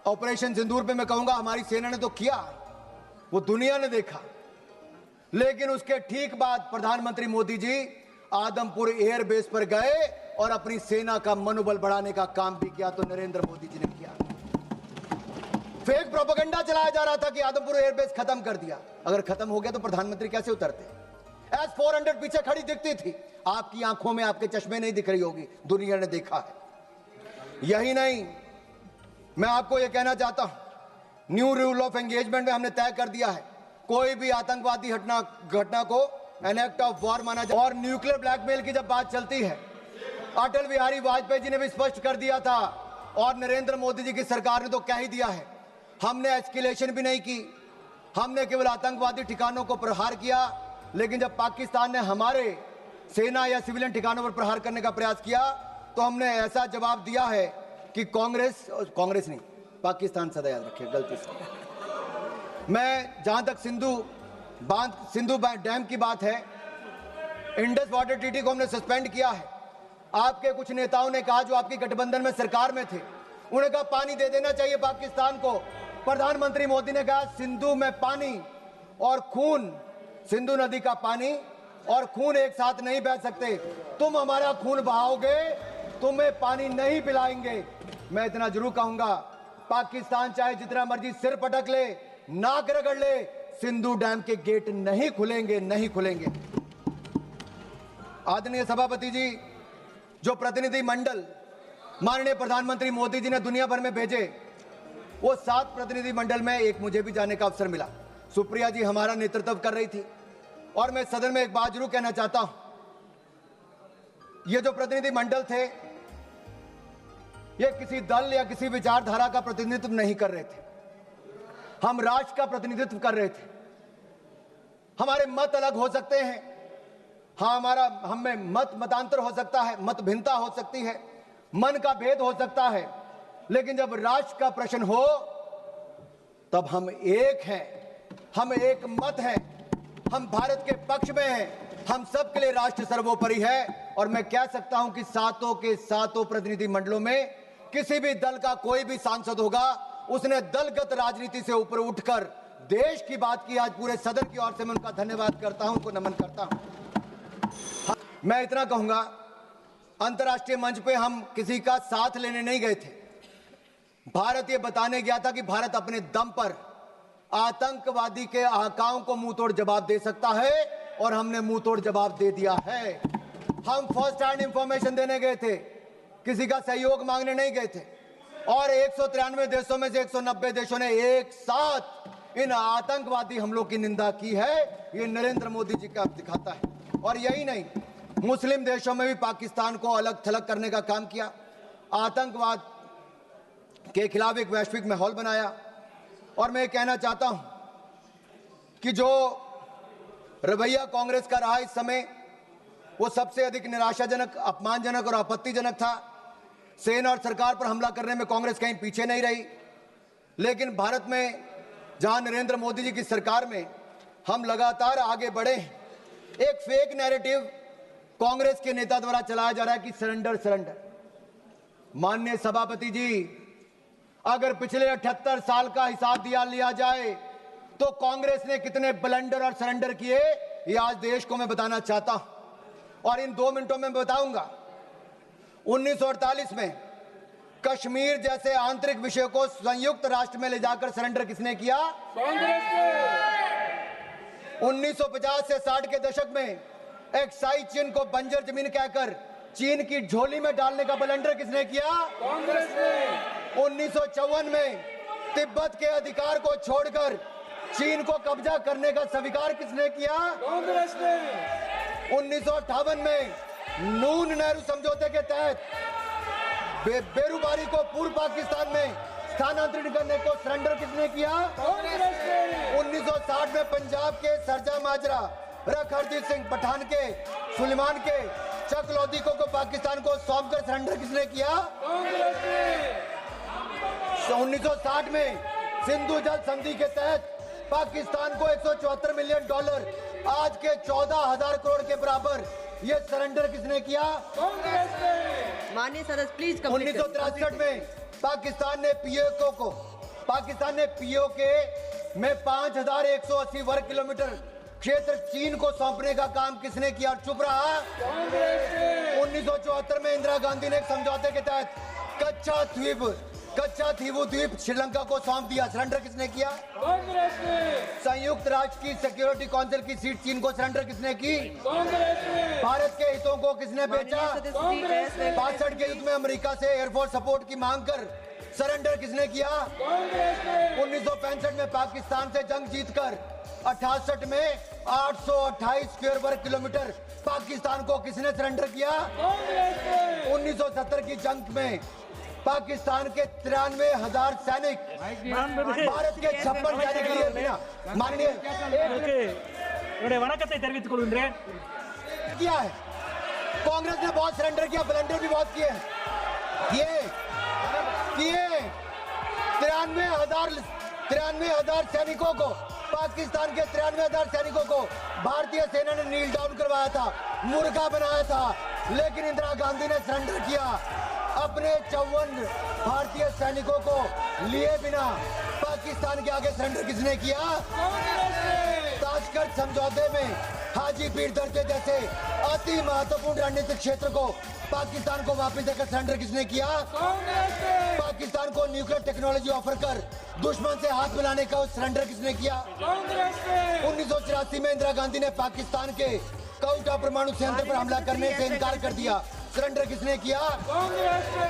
Operation सिंदूर पे मैं कहूंगा हमारी सेना ने तो किया, वो दुनिया ने देखा, लेकिन उसके ठीक बाद प्रधानमंत्री मोदी जी आदमपुर एयरबेस पर गए और अपनी सेना का मनोबल बढ़ाने का काम भी किया। तो नरेंद्र मोदी जी ने किया। फेक प्रोपेगेंडा चलाया जा रहा था कि आदमपुर एयरबेस खत्म कर दिया। अगर खत्म हो गया तो प्रधानमंत्री कैसे उतरते? S-400 पीछे खड़ी दिखती थी, आपकी आंखों में आपके चश्मे नहीं दिख रही होगी, दुनिया ने देखा है। यही नहीं, मैं आपको यह कहना चाहता हूं, न्यू रूल ऑफ एंगेजमेंट में हमने तय कर दिया है, कोई भी आतंकवादी घटना को एन एक्ट ऑफ वॉर माना जाए। और न्यूक्लियर ब्लैकमेल की जब बात चलती है, अटल बिहारी वाजपेयी जी ने भी स्पष्ट कर दिया था और नरेंद्र मोदी जी की सरकार ने तो कह ही दिया है, हमने एस्केलेशन भी नहीं की, हमने केवल आतंकवादी ठिकानों को प्रहार किया। लेकिन जब पाकिस्तान ने हमारे सेना या सिविलियन ठिकानों पर प्रहार करने का प्रयास किया तो हमने ऐसा जवाब दिया है कि कांग्रेस नहीं, पाकिस्तान सदा याद रखिए, गलती से। मैं जहां तक सिंधु डैम की बात है, इंडस वाटर ट्रीटी को हमने सस्पेंड किया है। आपके कुछ नेताओं ने कहा, जो आपकी गठबंधन में सरकार में थे, उन्होंने कहा पानी दे देना चाहिए पाकिस्तान को। प्रधानमंत्री मोदी ने कहा सिंधु में पानी और खून, सिंधु नदी का पानी और खून एक साथ नहीं बह सकते, तुम हमारा खून बहाओगे, तुम्हें पानी नहीं पिलाएंगे। मैं इतना जरूर कहूंगा, पाकिस्तान चाहे जितना मर्जी सिर पटक ले, नाक रगड़ ले, सिंधु डैम के गेट नहीं खुलेंगे, नहीं खुलेंगे। आदरणीय सभापति जी, जो प्रतिनिधि मंडल माननीय प्रधानमंत्री मोदी जी ने दुनिया भर में भेजे, वो 7 प्रतिनिधि मंडल में एक मुझे भी जाने का अवसर मिला। सुप्रिया जी हमारा नेतृत्व कर रही थी। और मैं सदन में एक बात जरूर कहना चाहता हूं, ये जो प्रतिनिधि मंडल थे, ये किसी दल या किसी विचारधारा का प्रतिनिधित्व नहीं कर रहे थे, हम राष्ट्र का प्रतिनिधित्व कर रहे थे। हमारे मत अलग हो सकते हैं, हाँ, हमें मतांतर हो सकता है, मत भिन्नता हो सकती है, मन का भेद हो सकता है, लेकिन जब राष्ट्र का प्रश्न हो तब हम एक हैं, हम एक मत हैं, हम भारत के पक्ष में हैं, हम सबके लिए राष्ट्र सर्वोपरि है। और मैं कह सकता हूं कि 7 के 7 प्रतिनिधि मंडलों में किसी भी दल का कोई भी सांसद होगा, उसने दलगत राजनीति से ऊपर उठकर देश की बात की। आज पूरे सदन की ओर से मैं उनका धन्यवाद करता हूं, उनको नमन करता हूं। मैं इतना कहूंगा, अंतर्राष्ट्रीय मंच पे हम किसी का साथ लेने नहीं गए थे। भारत ये बताने गया था कि भारत अपने दम पर आतंकवादी के आकाओं को मुंह तोड़ जवाब दे सकता है, और हमने मुंह तोड़ जवाब दे दिया है। हम फर्स्ट हैंड इंफॉर्मेशन देने गए थे, किसी का सहयोग मांगने नहीं गए थे। और 193 देशों में से 190 देशों ने एक साथ इन आतंकवादी हमलों की निंदा की है। ये नरेंद्र मोदी जी का दिखाता है। और यही नहीं, मुस्लिम देशों में भी पाकिस्तान को अलग थलग करने का काम किया, आतंकवाद के खिलाफ एक वैश्विक माहौल बनाया। और मैं कहना चाहता हूं कि जो रवैया कांग्रेस का रहा इस समय, वो सबसे अधिक निराशाजनक, अपमानजनक और आपत्तिजनक था। सेना और सरकार पर हमला करने में कांग्रेस कहीं पीछे नहीं रही। लेकिन भारत में जहां नरेंद्र मोदी जी की सरकार में हम लगातार आगे बढ़े, एक फेक नैरेटिव कांग्रेस के नेता द्वारा चलाया जा रहा है कि सरेंडर सरेंडर। माननीय सभापति जी, अगर पिछले 78 साल का हिसाब लिया जाए तो कांग्रेस ने कितने ब्लंडर और सरेंडर किए, ये आज देश को मैं बताना चाहता हूं। और इन 2 मिनटों में बताऊंगा। 1948 में कश्मीर जैसे आंतरिक विषय को संयुक्त राष्ट्र में ले जाकर सरेंडर किसने किया? कांग्रेस ने। 1950 से 60 के दशक में एक्साई चीन को बंजर जमीन कहकर चीन की झोली में डालने का ब्लंडर किसने किया? कांग्रेस ने। 1954 में तिब्बत के अधिकार को छोड़कर चीन को कब्जा करने का स्वीकार किसने किया? कांग्रेस ने। 1958 में नून नेहरू समझौते के तहत बेरूबारी को पूर्व पाकिस्तान में स्थानांतरित करने को सरेंडर किसने किया? कांग्रेस ने। 1960 में पंजाब के सरजा माजरा, रख हरजीत सिंह पठान के, सुलेमान के, चक लोधी को पाकिस्तान को सौंपकर सरेंडर किसने किया? कांग्रेस ने। 1960 में सिंधु जल संधि के तहत पाकिस्तान को $174 मिलियन, आज के 14,000 करोड़ के बराबर, ये सरेंडर किसने किया? कांग्रेस ने। माननीय सदस्य प्लीज। 1963 में पाकिस्तान ने पीओके में 5,180 वर्ग किलोमीटर क्षेत्र चीन को सौंपने का काम किसने किया और चुप रहा? 1974 में इंदिरा गांधी ने एक समझौते के तहत कच्चा थीवू द्वीप श्रीलंका को सौंप दिया। सरेंडर किसने किया? कांग्रेस ने। संयुक्त राष्ट्र की सिक्योरिटी काउंसिल की सीट चीन को सरेंडर किसने की? कांग्रेस ने। भारत के हितों को किसने बेचा? कांग्रेस ने। 62 के युद्ध में अमेरिका से एयरफोर्स सपोर्ट की मांग कर सरेंडर किसने किया? कांग्रेस ने। 1965 में पाकिस्तान से जंग जीतकर 68 में 828 स्क्वायर वर्ग किलोमीटर पाकिस्तान को किसने सरेंडर किया? कांग्रेस ने। 1970 की जंग में पाकिस्तान के 93,000 सैनिक भारत के 56 सैनिक लिए बिना माननीय किया है। कांग्रेस ने बहुत सरेंडर किया, ब्लंडर भी बहुत किए हैं। ये 93,000 सैनिकों को, पाकिस्तान के 93,000 सैनिकों को भारतीय सेना ने नील डाउन करवाया था, मुर्गा बनाया था, लेकिन इंदिरा गांधी ने सरेंडर किया। अपने 54 भारतीय सैनिकों को लिए बिना पाकिस्तान के आगे सरेंडर किसने किया? ताशकंद समझौते में हाजी पीर दर्जे जैसे अति महत्वपूर्ण रणनीतिक क्षेत्र को पाकिस्तान को वापस देकर सरेंडर किसने किया? पाकिस्तान को न्यूक्लियर टेक्नोलॉजी ऑफर कर दुश्मन से हाथ मिलाने का सरेंडर किसने किया? 1984 में इंदिरा गांधी ने पाकिस्तान के कोटा परमाणु संयंत्र पर हमला करने से इनकार कर दिया। सरेंडर किसने किया? कांग्रेस ने।